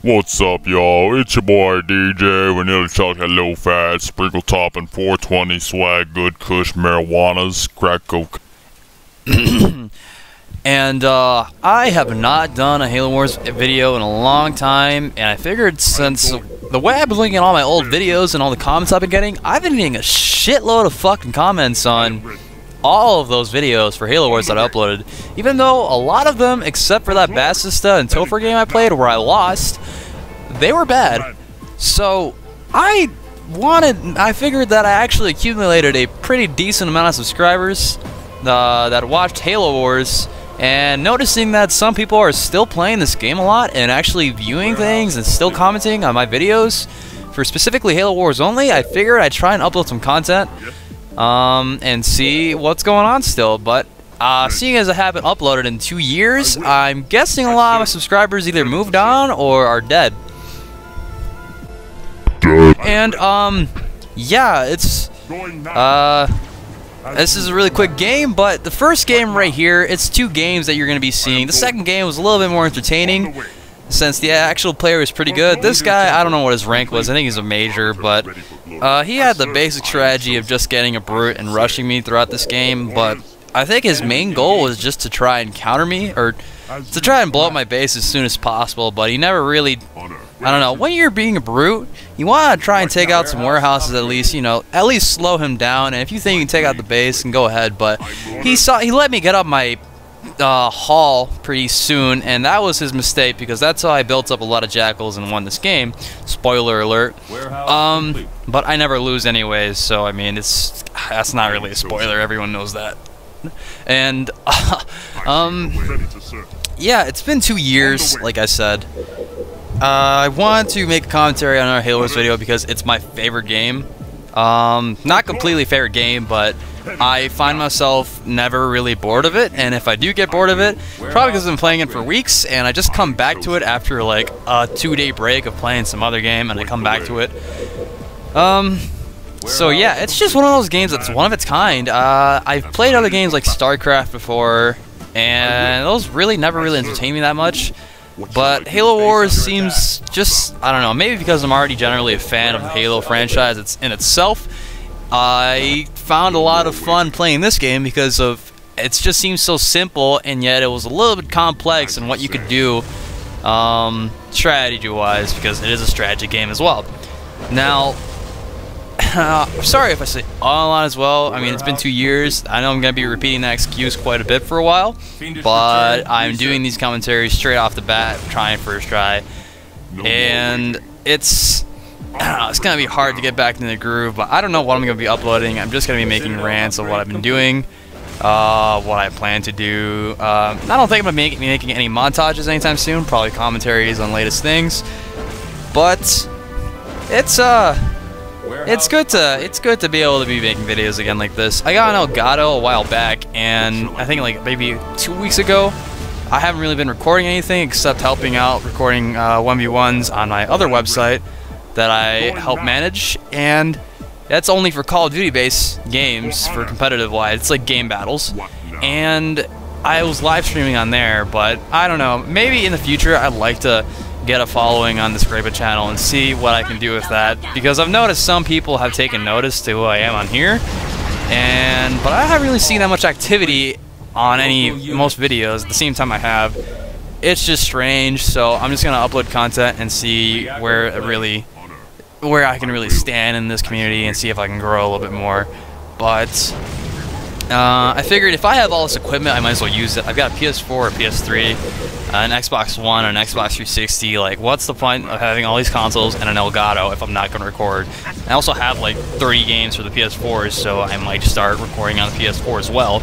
What's up, y'all? It's your boy DJ, Vanilla Chocolate Low Fat, Sprinkle Topping 420 Swag, Good Kush, Marijuanas, Crack Coke. And I have not done a Halo Wars video in a long time, and I figured since the way I've been looking at all my old videos and all the comments I've been getting a shitload of fucking comments on all of those videos for Halo Wars that I uploaded, even though a lot of them, except for that Bassista and Topher game I played where I lost, they were bad. So I figured that I actually accumulated a pretty decent amount of subscribers that watched Halo Wars, and noticing that some people are still playing this game a lot and actually viewing things and still commenting on my videos for specifically Halo Wars only, I figured I'd try and upload some content and see what's going on still. But seeing as I haven't uploaded in 2 years, I'm guessing a lot of my subscribers either moved on or are dead. And yeah, it's this is a really quick game, but the first game right here, it's 2 games that you're going to be seeing. The second game was a little bit more entertaining since the actual player is pretty good. This guy, I don't know what his rank was. I think he's a major, but he had the basic strategy of just getting a brute and rushing me throughout this game, but I think his main goal was just to try and counter me, or to try and blow up my base as soon as possible, but he never really, I don't know, when you're being a brute, you want to try and take out some warehouses at least, you know, at least slow him down, and if you think you can take out the base, then go ahead. But he let me get up my haul pretty soon, and that was his mistake, because that's how I built up a lot of jackals and won this game. Spoiler alert. But I never lose anyways, so I mean, that's not really a spoiler, everyone knows that. And yeah, it's been 2 years, like I said. I wanted to make a commentary on our Halo Wars video because it's my favorite game. Not completely favorite game, but I find myself never really bored of it, and if I do get bored of it, probably because I've been playing it for weeks, and I just come back to it after like a 2-day break of playing some other game, and I come back to it. So yeah, it's just one of those games that's one of its kind. I've played other games like StarCraft before, and those never really entertain me that much. But Halo Wars seems just, I don't know, maybe because I'm already generally a fan of the Halo franchise in itself, I found a lot of fun playing this game because it just seems so simple, and yet it was a little bit complex in what you could do strategy-wise, because it is a strategy game as well. Now, sorry if I say a lot as well. I mean, it's been 2 years. I know I'm going to be repeating that excuse quite a bit for a while, but I'm doing these commentaries straight off the bat, trying first try, and it's going to be hard to get back into the groove, but I don't know what I'm going to be uploading. I'm just going to be making rants of what I've been doing, what I plan to do. I don't think I'm going to be making any montages anytime soon, probably commentaries on latest things, but it's good to be able to be making videos again like this. I got an Elgato a while back, and I think like maybe 2 weeks ago. I haven't really been recording anything except helping out recording 1v1s on my other website that I help manage, and that's only for Call of Duty based games for competitive wise. It's like game battles, and I was live streaming on there, but I don't know, maybe in the future I'd like to get a following on this Grape channel and see what I can do with that, because I've noticed some people have taken notice to who I am on here, but I haven't really seen that much activity on most videos at the same time I have. It's just strange, so I'm just gonna upload content and see where I can really stand in this community and see if I can grow a little bit more. But I figured if I have all this equipment, I might as well use it. I've got a PS4, a PS3, an Xbox One, and an Xbox 360. Like, what's the point of having all these consoles and an Elgato if I'm not going to record? I also have like 30 games for the PS4s, so I might start recording on the PS4 as well.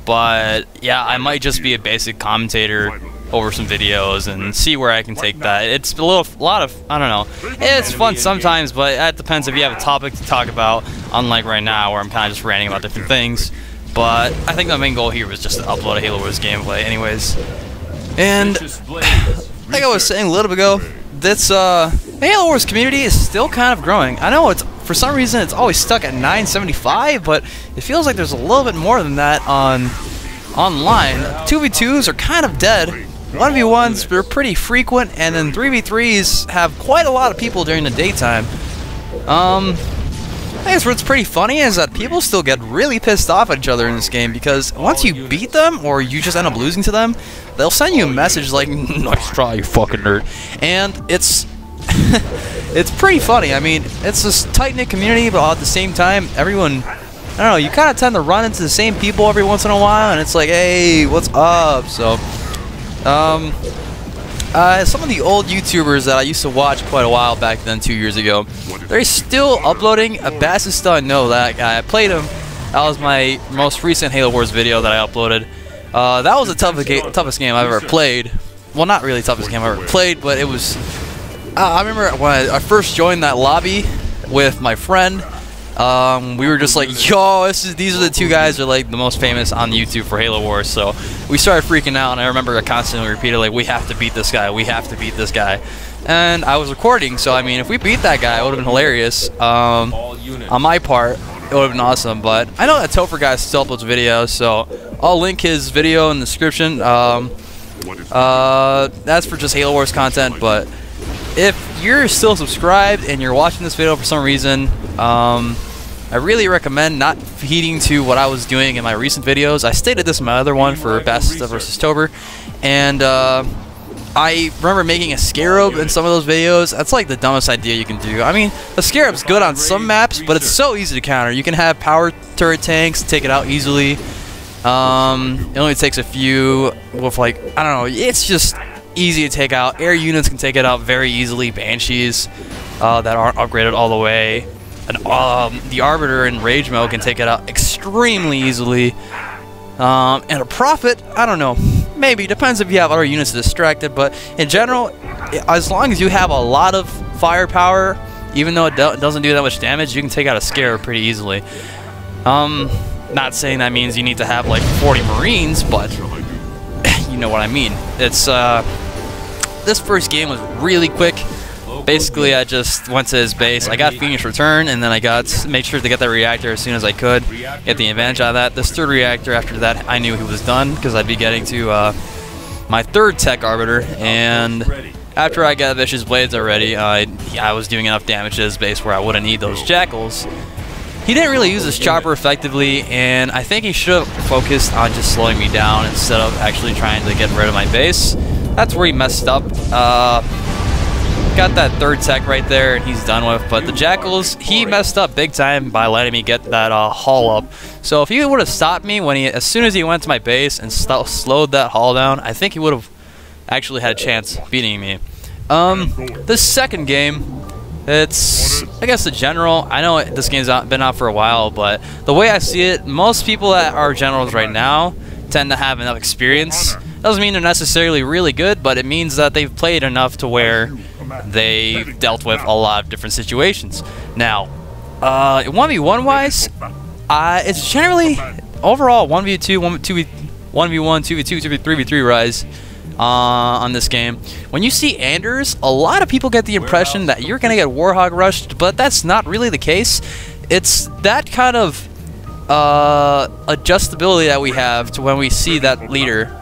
But yeah, I might just be a basic commentator over some videos and see where I can take that. It's a lot of, I don't know, it's fun sometimes, but that depends if you have a topic to talk about, unlike right now where I'm kind of just ranting about different things. But I think my main goal here was just to upload a Halo Wars gameplay anyways. And like I was saying a little bit ago, this Halo Wars community is still kind of growing. I know it's, for some reason, it's always stuck at 975, but it feels like there's a little bit more than that online. 2v2s are kind of dead. 1v1s, they're pretty frequent, and then 3v3s have quite a lot of people during the daytime. I guess what's pretty funny is that people still get really pissed off at each other in this game, because once you beat them, or you just end up losing to them, they'll send you a message like, "Nice try, you fucking nerd." And it's it's pretty funny. I mean, it's this tight-knit community, but at the same time, everyone, I don't know, you kind of tend to run into the same people every once in a while, and it's like, hey, what's up? So, some of the old YouTubers that I used to watch quite a while back then, 2 years ago, they're still uploading. Bassista, I know that guy. I played him. That was my most recent Halo Wars video that I uploaded. That was the toughest game I've ever played. Well, not really the toughest game I've ever played, but it was... I remember when I first joined that lobby with my friend, we were just like, yo, these are the two guys that are like the most famous on YouTube for Halo Wars. So we started freaking out, and I remember I constantly repeated, like, we have to beat this guy, we have to beat this guy. And I was recording, so I mean, if we beat that guy, it would have been hilarious. On my part, it would have been awesome. But I know that Topher guy still uploads videos, so I'll link his video in the description. That's for just Halo Wars content, but if you're still subscribed and you're watching this video for some reason, I really recommend not heeding to what I was doing in my recent videos. I stated this in my other one for Bassista vs. Topher, and I remember making a scarab in some of those videos. That's like the dumbest idea you can do. I mean, the scarab's good on some maps, but it's so easy to counter. You can have power turret tanks take it out easily. It only takes a few with, like, I don't know, it's just easy to take out. Air units can take it out very easily. Banshees that aren't upgraded all the way. And the Arbiter in Rage Mode can take it out extremely easily. And a Prophet, I don't know. Maybe. Depends if you have other units distracted. But in general, as long as you have a lot of firepower, even though it doesn't do that much damage, you can take out a Scarab pretty easily. Not saying that means you need to have like 40 Marines, but you know what I mean. It's this first game was really quick. Basically, I just went to his base. I got Phoenix Return, and then I made sure to get that reactor as soon as I could, get the advantage out of that. This third reactor, after that, I knew he was done, because I'd be getting to my third Tech Arbiter, and after I got Vicious Blades already, I was doing enough damage to his base where I wouldn't need those Jackals. He didn't really use his chopper effectively, and I think he should have focused on just slowing me down instead of actually trying to get rid of my base. That's where he messed up. Got that third tech right there, and he's done with. But the Jackals, he messed up big time by letting me get that haul up. So if he would have stopped me as soon as he went to my base and slowed that haul down, I think he would have actually had a chance beating me. The second game, it's, I guess, the general. I know this game's been out for a while, but the way I see it, most people that are generals right now tend to have enough experience. Doesn't mean they're necessarily really good, but it means that they've played enough to where they've dealt with a lot of different situations. Now, 1v1 wise, it's generally overall 1v2, 1v1, 2v2, 3v3 rise on this game. When you see Anders, a lot of people get the impression that you're gonna get Warhog rushed, but that's not really the case. It's that kind of adjustability that we have to when we see that leader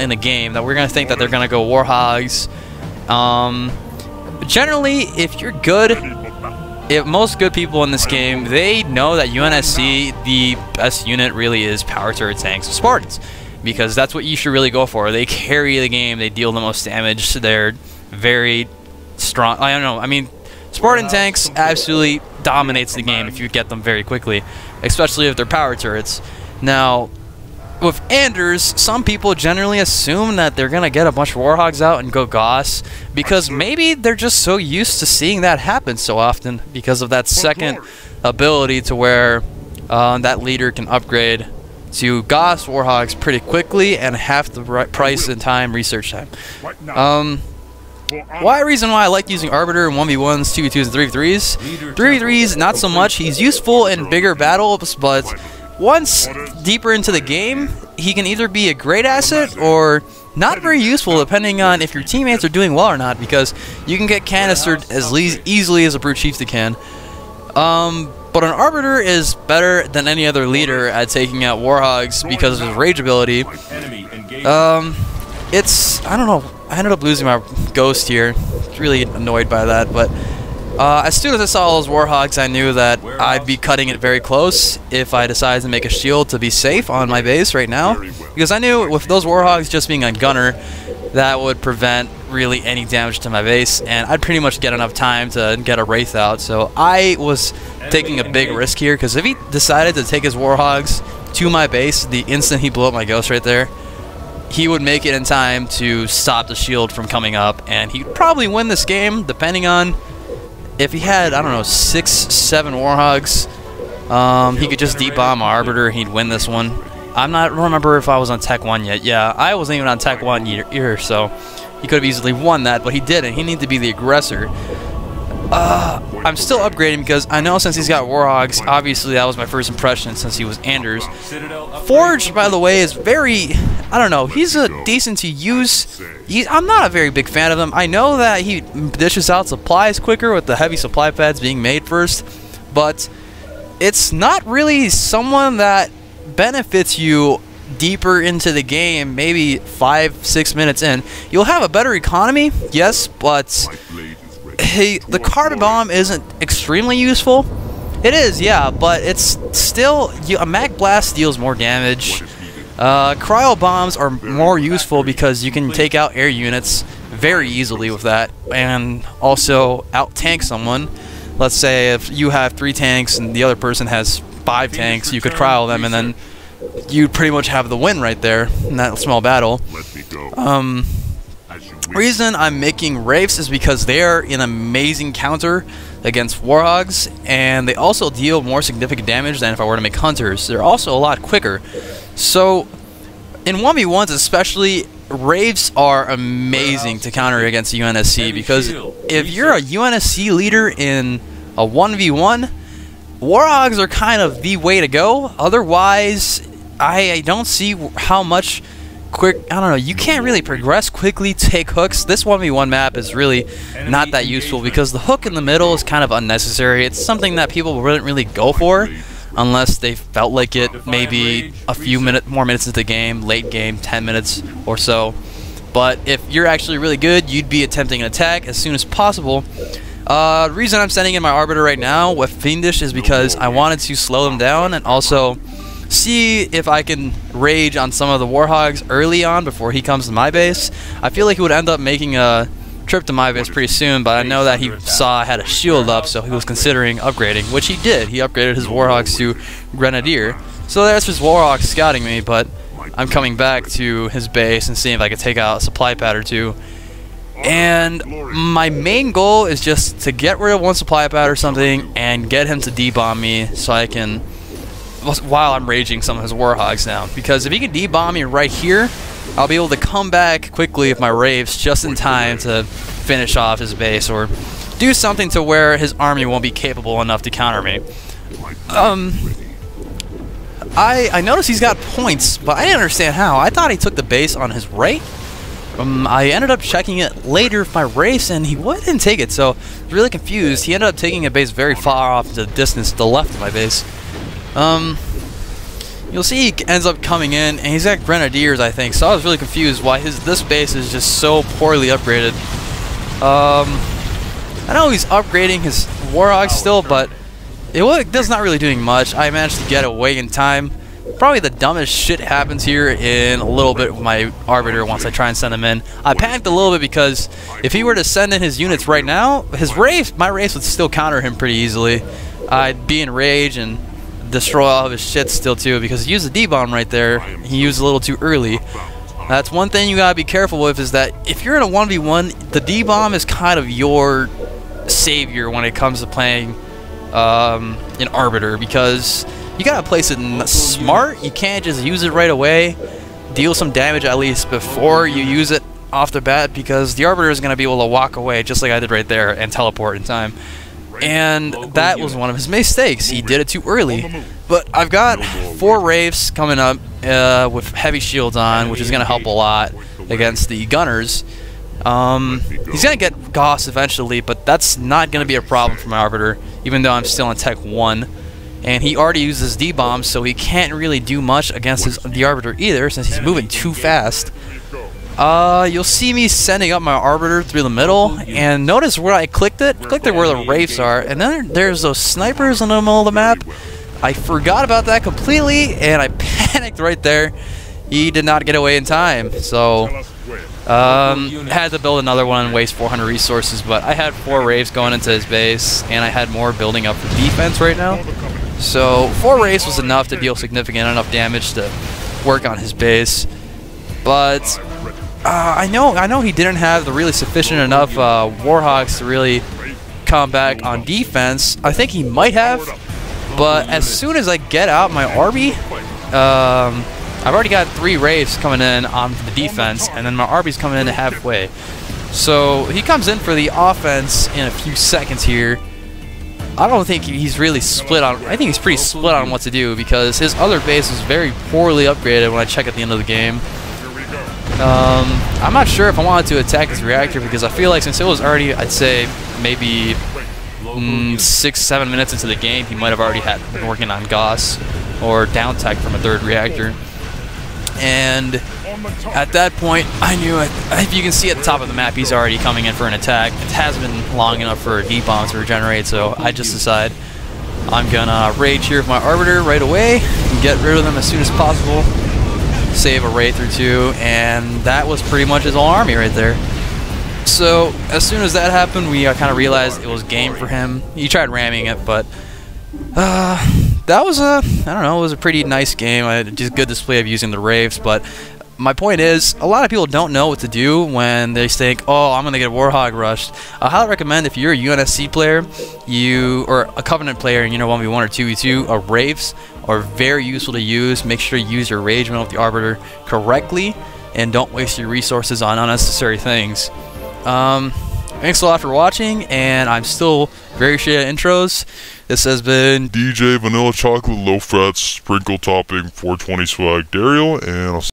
in the game, that we're gonna think that they're gonna go Warhogs. Generally, if you're good, most good people in this game, they know that UNSC, the best unit really is power turret tanks of Spartans, because that's what you should really go for. They carry the game, they deal the most damage, they're very strong. I don't know, I mean, Spartan tanks absolutely dominates the game if you get them very quickly, especially if they're power turrets. Now, with Anders, some people generally assume that they're going to get a bunch of Warhogs out and go Gauss, because maybe they're just so used to seeing that happen so often because of that second ability to where that leader can upgrade to Gauss Warhogs pretty quickly and half the price and time, research time. Reason why I like using Arbiter in 1v1s, 2v2s, and 3v3s. 3v3s, not so much. He's useful in bigger battles, but once deeper into the game, he can either be a great asset or not very useful, depending on if your teammates are doing well or not, because you can get canistered as easily as a Brute Chieftain can. But an Arbiter is better than any other leader at taking out Warhogs because of his rage ability. I don't know, I ended up losing my ghost here. Really annoyed by that, but as soon as I saw those warhogs, I knew that I'd be cutting it very close if I decided to make a shield to be safe on my base right now, because I knew with those warhogs just being a gunner, that would prevent really any damage to my base, and I'd pretty much get enough time to get a wraith out. So I was taking a big risk here, because if he decided to take his warhogs to my base the instant he blew up my ghost right there, he would make it in time to stop the shield from coming up, and he'd probably win this game, depending on if he had, I don't know, 6, 7 warhogs. He could just deep-bomb my Arbiter, he'd win this one. I don't remember if I was on Tech 1 yet. Yeah, I wasn't even on Tech 1 either, so he could have easily won that, but he didn't. He needed to be the aggressor. I'm still upgrading because I know since he's got Warhogs, obviously that was my first impression since he was Anders. Forge, by the way, is very, I don't know, he's decent to use. I'm not a very big fan of him. I know that he dishes out supplies quicker with the heavy supply pads being made first, but it's not really someone that benefits you deeper into the game, maybe 5-6 minutes in. You'll have a better economy, yes, but the carbon bomb isn't extremely useful. It is, yeah, but it's still, a mag blast deals more damage. Cryo bombs are more useful because you can take out air units very easily with that, and also out tank someone. Let's say if you have 3 tanks and the other person has 5 tanks, you could cryo them, and then you pretty much have the win right there in that small battle. Reason I'm making Wraiths is because they're an amazing counter against Warhogs, and they also deal more significant damage than if I were to make Hunters. They're also a lot quicker. So, in 1v1s especially, Wraiths are amazing to counter against UNSC, because if you're a UNSC leader in a 1v1, Warhogs are kind of the way to go. Otherwise, I don't see how much quick, I don't know, you can't really progress quickly, take hooks. This 1v1 map is really not that useful because the hook in the middle is kind of unnecessary. It's something that people wouldn't really go for unless they felt like it maybe a few more minutes into the game, late game, 10 minutes or so. But if you're actually really good, you'd be attempting an attack as soon as possible. The reason I'm sending in my Arbiter right now with Fiendish is because I wanted to slow them down and also see if I can rage on some of the Warhogs early on before he comes to my base. I feel like he would end up making a trip to my base pretty soon, but I know that he saw I had a shield up, so he was considering upgrading, which he did. He upgraded his Warhogs to Grenadier. So there's his Warhog scouting me, but I'm coming back to his base and seeing if I can take out a supply pad or 2. And my main goal is just to get rid of 1 supply pad or something and get him to debomb me so I can, while I'm raging some of his Warhogs down. Because if he can debomb me right here, I'll be able to come back quickly with my Wraiths just in time to finish off his base or do something to where his army won't be capable enough to counter me. I noticed he's got points, but I didn't understand how. I thought he took the base on his right. I ended up checking it later with my Wraiths, and he didn't take it, so I was really confused. He ended up taking a base very far off into the distance to the left of my base. You'll see he ends up coming in, and he's got Grenadiers, I think, so I was really confused why this base is just so poorly upgraded. I know he's upgrading his Warhog still, but that's not really doing much. I managed to get away in time. Probably the dumbest shit happens here in a little bit with my Arbiter once I try and send him in. I panicked a little bit because if he were to send in his units right now, my Wraiths would still counter him pretty easily. I'd be in rage and destroy all of his shit still too, because he used a D-bomb right there. He used a little too early. That's one thing you gotta be careful with, is that if you're in a 1v1, the D-bomb is kind of your savior when it comes to playing an Arbiter, because you gotta place it smart. You can't just use it right away. Deal some damage at least before you use it off the bat, because the Arbiter is gonna be able to walk away just like I did right there and teleport in time. And that was one of his mistakes. He did it too early. But I've got 4 Wraiths coming up with heavy shields on, which is going to help a lot against the Gunners. He's going to get Goss eventually, but that's not going to be a problem for my Arbiter, even though I'm still in Tech 1. And he already uses D-bombs, so he can't really do much against the Arbiter either, since he's moving too fast. You'll see me sending up my Arbiter through the middle, and notice where I clicked it where the Wraiths are, and then there's those snipers in the middle of the map. I forgot about that completely, and I panicked right there. He did not get away in time, so had to build another one and waste 400 resources, but I had 4 Wraiths going into his base, and I had more building up for defense right now. So 4 Wraiths was enough to deal significant enough damage to work on his base, but I know he didn't have the really sufficient enough Warhawks to really come back on defense. I think he might have, but as soon as I get out my Arby, I've already got 3 Wraiths coming in on the defense, and then my Arby's coming in halfway. So he comes in for the offense in a few seconds here. I don't think he's really split on. I think he's pretty split on what to do because his other base was very poorly upgraded when I check at the end of the game. I'm not sure if I wanted to attack his reactor because I feel like since it was already, I'd say, maybe 6-7 minutes into the game, he might have already been working on Gauss or down tech from a 3rd reactor. And at that point, I knew, if you can see at the top of the map, he's already coming in for an attack. It has been long enough for a D-bomb to regenerate, so I just decided I'm gonna rage here with my Arbiter right away and get rid of them as soon as possible. Save a Wraith or 2, and that was pretty much his whole army right there. So as soon as that happened, we kind of realized it was game for him. He tried ramming it, but that was I don't know, it was a pretty nice game. Just good display of using the Wraiths, but my point is, a lot of people don't know what to do when they think, oh, I'm going to get Warhawk rushed. I highly recommend if you're a UNSC player, or a Covenant player and you know 1v1 or 2v2, Wraiths are very useful to use. Make sure you use your Rage Man with the Arbiter correctly and don't waste your resources on unnecessary things. Thanks a lot for watching, and I'm still very shit at intros. This has been DJ Vanilla Chocolate Low Fat Sprinkle Topping 420 Swag DariuL, and I'll